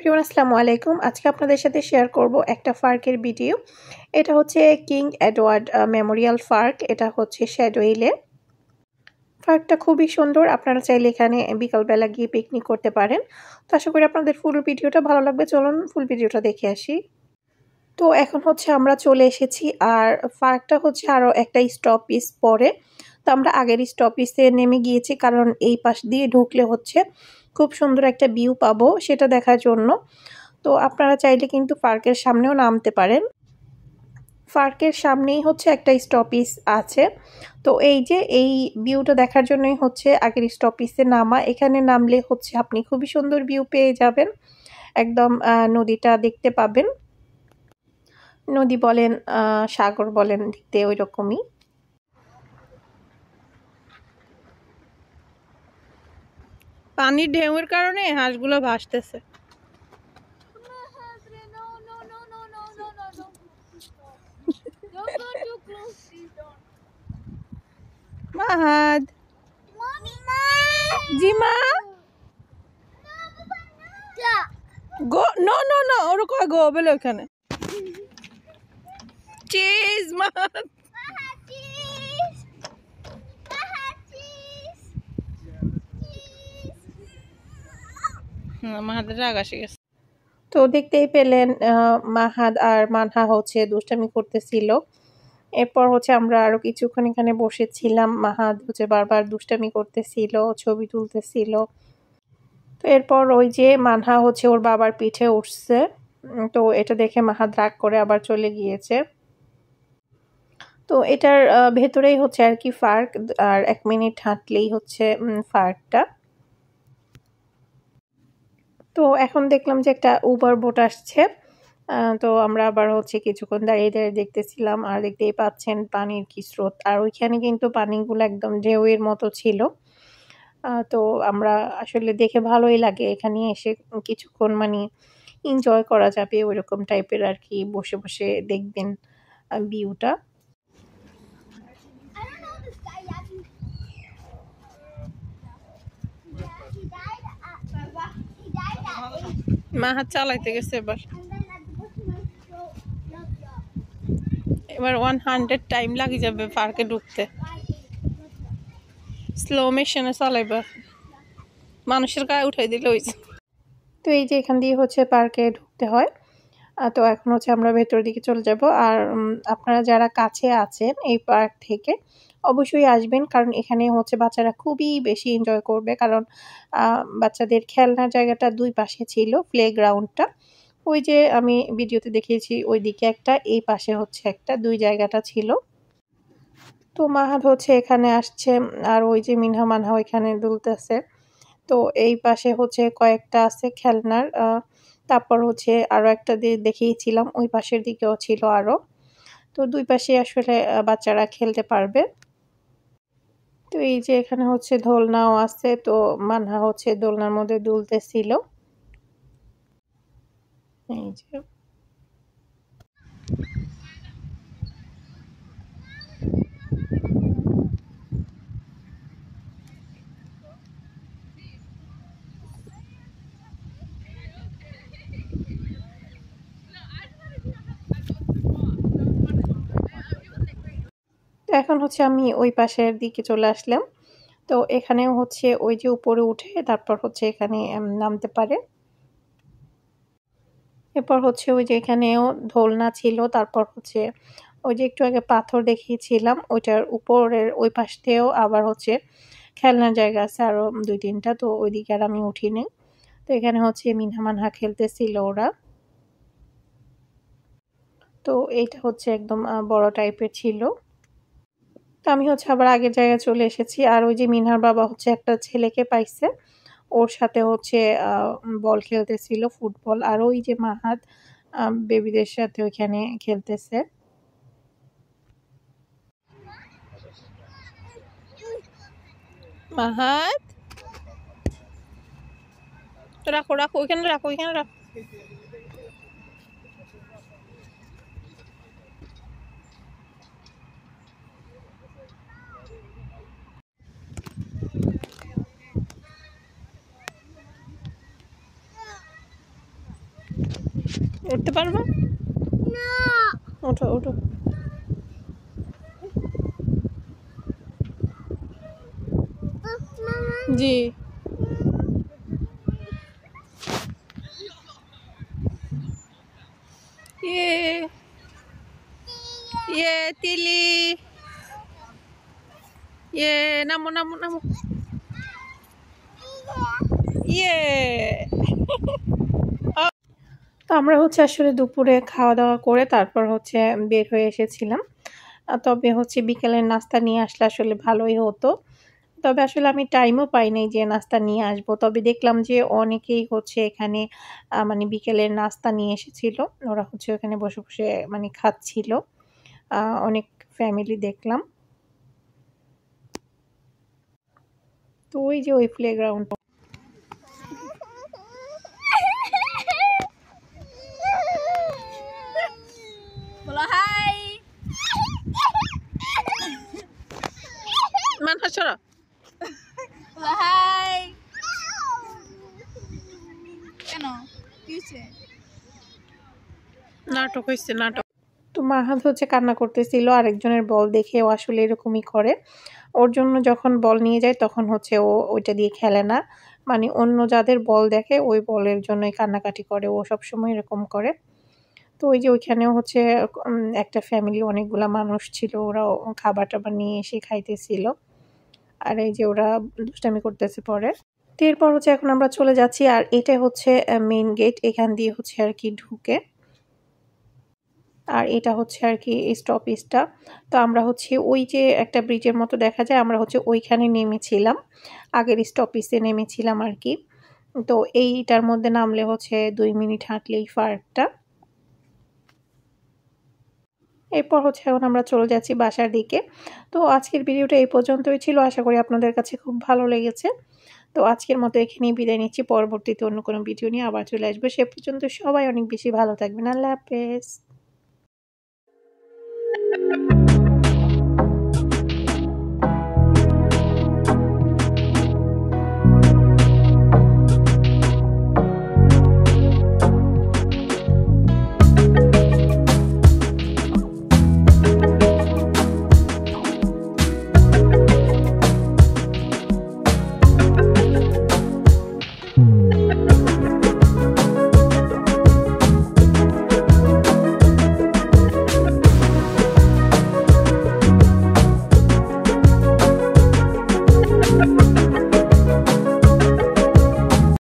Everyone, আসসালামু আলাইকুম। আজকে আপনাদের সাথে শেয়ার করব একটা পার্কের ভিডিও। এটা হচ্ছে কিং এডওয়ার্ড মেমোরিয়াল পার্ক। এটা হচ্ছে শ্যাডোইলে। পার্কটা খুবই সুন্দর। আপনারা চাইলে এখানে বিকালবেলা গিয়ে পিকনিক করতে পারেন। তো আশা করি আপনাদের ফুল ভিডিওটা ভালো লাগবে। চলুন ফুল ভিডিওটা দেখে আসি। তো এখন হচ্ছে আমরা চলে এসেছি, আর পার্কটা হচ্ছে আরও একটা স্টপেজ পরে। তো আমরা আগের স্টপেজে নেমে গিয়েছি, কারণ এই পাশ দিয়ে ঢুকলে হচ্ছে খুব সুন্দর একটা ভিউ পাবো, সেটা দেখার জন্য। তো আপনারা চাইলে কিন্তু পার্কের সামনেও নামতে পারেন। পার্কের সামনেই হচ্ছে একটা স্টপেজ আছে। তো এই যে এই ভিউটা দেখার জন্যই হচ্ছে আগের স্টপেজে নামা। এখানে নামলে হচ্ছে আপনি খুবই সুন্দর ভিউ পেয়ে যাবেন। একদম নদীটা দেখতে পাবেন। নদী বলেন সাগর বলেন, দেখতে ওই রকমই। পানির ঢেউয়ের কারণে হাঁসগুলো ভাসতেছে। মাহাদ, জি মা, গো নো নো নো, ওরকম গো বলে ওখানে চিজ মাহাদ। মাহাদের রাগ আসে গেছে। তো দেখতেই পেলেন মাহাদ আর মানহা হচ্ছে দুষ্টামি করতেছিল। এরপর হচ্ছে আমরা আরো কিছুক্ষণ এখানে বসেছিলাম। মাহাদ হচ্ছে বারবার দুষ্টামি করতেছিল, ছবি তুলতেছিল। তো এরপর ওই যে মানহা হচ্ছে ওর বাবার পিঠে উঠছে। তো এটা দেখে মাহাদ রাগ করে আবার চলে গিয়েছে। তো এটার ভেতরেই হচ্ছে আর কি পার্ক, আর 1 মিনিট হাঁটলেই হচ্ছে পার্কটা। তো এখন দেখলাম যে একটা উবার বোট আসছে। তো আমরা আবার হচ্ছে কিছুক্ষণ দাঁড়িয়ে দাঁড়িয়ে দেখতেছিলাম, আর দেখতেই পাচ্ছেন পানির কি স্রোত। আর ওইখানে কিন্তু পানিগুলো একদম ঢেউয়ের মতো ছিল। তো আমরা আসলে দেখে ভালোই লাগে এখানে এসে কিছুক্ষণ মানে এনজয় করা যাবে ওইরকম টাইপের আর কি। বসে বসে দেখবেন ভিউটা। মাহাত চালাইতে গেছে এবার 100 টাইম লাগে যাবে পার্কে ঢুকতে। স্লো মেশিনে চালাইবা, মানুষের গায়ে উঠাই দিলে হয়েছে। তো এই যে এখান দিয়ে হচ্ছে পার্কে ঢুকতে হয়। তো এখন হচ্ছে আমরা ভেতরের দিকে চলে যাব। আর আপনারা যারা কাছে আছেন এই পার্ক থেকে অবশ্যই আসবেন, কারণ এখানে হচ্ছে বাচ্চারা খুবই বেশি এনজয় করবে। কারণ বাচ্চাদের খেলনার জায়গাটা 2 পাশে ছিল, প্লে গ্রাউন্ডটা। ওই যে আমি ভিডিওতে দেখিয়েছি ওই দিকে একটা, এই পাশে হচ্ছে একটা, 2 জায়গাটা ছিল। তো মাহাদ হচ্ছে এখানে আসছে, আর ওই যে মিনহা মানহা ওইখানে দুলতেছে। তো এই পাশে হচ্ছে কয়েকটা আছে খেলনার। তারপর হচ্ছে আরো একটা দেখিয়েছিলাম, ওই পাশের দিকেও ছিল আরো। তো 2 পাশে আসলে বাচ্চারা খেলতে পারবে। তো এই যে এখানে হচ্ছে দোলনাও আছে। তো মানহা হচ্ছে দোলনার মধ্যে দুলতেছিল। এই যে তো এখন হচ্ছে আমি ওই পাশের দিকে চলে আসলাম। তো এখানেও হচ্ছে ওই যে উপরে উঠে তারপর হচ্ছে এখানে নামতে পারে। এরপর হচ্ছে ওই যে এখানেও দোলনা ছিল। তারপর হচ্ছে ওই যে একটু আগে পাথর দেখিয়েছিলাম, ওইটার উপরের ওই পাশতেও আবার হচ্ছে খেলনার জায়গা আছে আরো 2-3টা। তো ওইদিকে আর আমি উঠিনি। তো এখানে হচ্ছে মিনহা মানহা খেলতেছিল ওরা। তো এইটা হচ্ছে একদম বড় টাইপের ছিল। তো আমি হচ্ছে আবার আগের জায়গায় চলে এসেছি। আর ওই যে মিনহার বাবা হচ্ছে একটা ছেলেকে পাইছে, ওর সাথে হচ্ছে বল খেলতেছিল, ফুটবল। আর ওই যে মাহাদ বেবিদের সাথে ওইখানে খেলতেছে। মাহাদ, রাখো রাখো ওইখানে, রাখো ওইখানে রাখো। উঠতে পারবো? ওঠো ওঠো। জি। ইয়ে ইয়ে তিলি, ইয়ে নামো নামো নামো, ইয়ে। তো আমরা হচ্ছে আসলে দুপুরে খাওয়া দাওয়া করে তারপর হচ্ছে বের হয়ে এসেছিলাম। তবে হচ্ছে বিকেলের নাস্তা নিয়ে আসলে আসলে ভালোই হতো। তবে আসলে আমি টাইমও পাইনি যে নাস্তা নিয়ে আসবো। তবে দেখলাম যে অনেকেই হচ্ছে এখানে মানে বিকেলের নাস্তা নিয়ে এসেছিল। ওরা হচ্ছে ওখানে বসে বসে মানে খাচ্ছিল। অনেক ফ্যামিলি দেখলাম। তো ওই যে ওই প্লেগ্রাউন্ড। বলো হাই। মান হাসরা। বলো হাই। কেন কি হয়েছে? নাটক হয়েছে নাটক। তো মাহাদ হচ্ছে কান্না করতেছিল আরেকজনের বল দেখে। ও আসলে এরকমই করে। ওর জন্য যখন বল নিয়ে যায় তখন হচ্ছে ও ওইটা দিয়ে খেলে না। মানে অন্য যাদের বল দেখে ওই বলের জন্যই কান্নাকাটি করে। ও সবসময় এরকম করে। তো ওই যে ওইখানেও হচ্ছে একটা ফ্যামিলি অনেকগুলা মানুষ ছিল। ওরাও খাবার-টাবার নিয়ে এসে খাইতেছিল। আর এই যে ওরা দুষ্টামি করতেছে পরে। তো এরপর হচ্ছে এখন আমরা চলে যাচ্ছি। আর এটা হচ্ছে মেইন গেট। এখান দিয়ে হচ্ছে আর কি ঢুকে। আর এটা হচ্ছে আর কি স্টপেজটা। তো আমরা হচ্ছে ওই যে একটা ব্রিজের মতো দেখা যায়, আমরা হচ্ছে ওইখানে নেমেছিলাম। আগের স্টপেজে নেমেছিলাম আর কি। তো এইটার মধ্যে নামলে হচ্ছে 2 মিনিট হাঁটলেই পার্কটা। এরপর হচ্ছে এখন আমরা চলে যাচ্ছি বাসার দিকে। তো আজকের ভিডিওটা এই পর্যন্তই ছিল। আশা করি আপনাদের কাছে খুব ভালো লেগেছে। তো আজকের মতো এখানেই বিদায় নিচ্ছি। পরবর্তীতে অন্য কোনো ভিডিও নিয়ে আবার চলে আসবো। সে পর্যন্ত সবাই অনেক বেশি ভালো থাকবেন। আল্লাহ হাফেজ।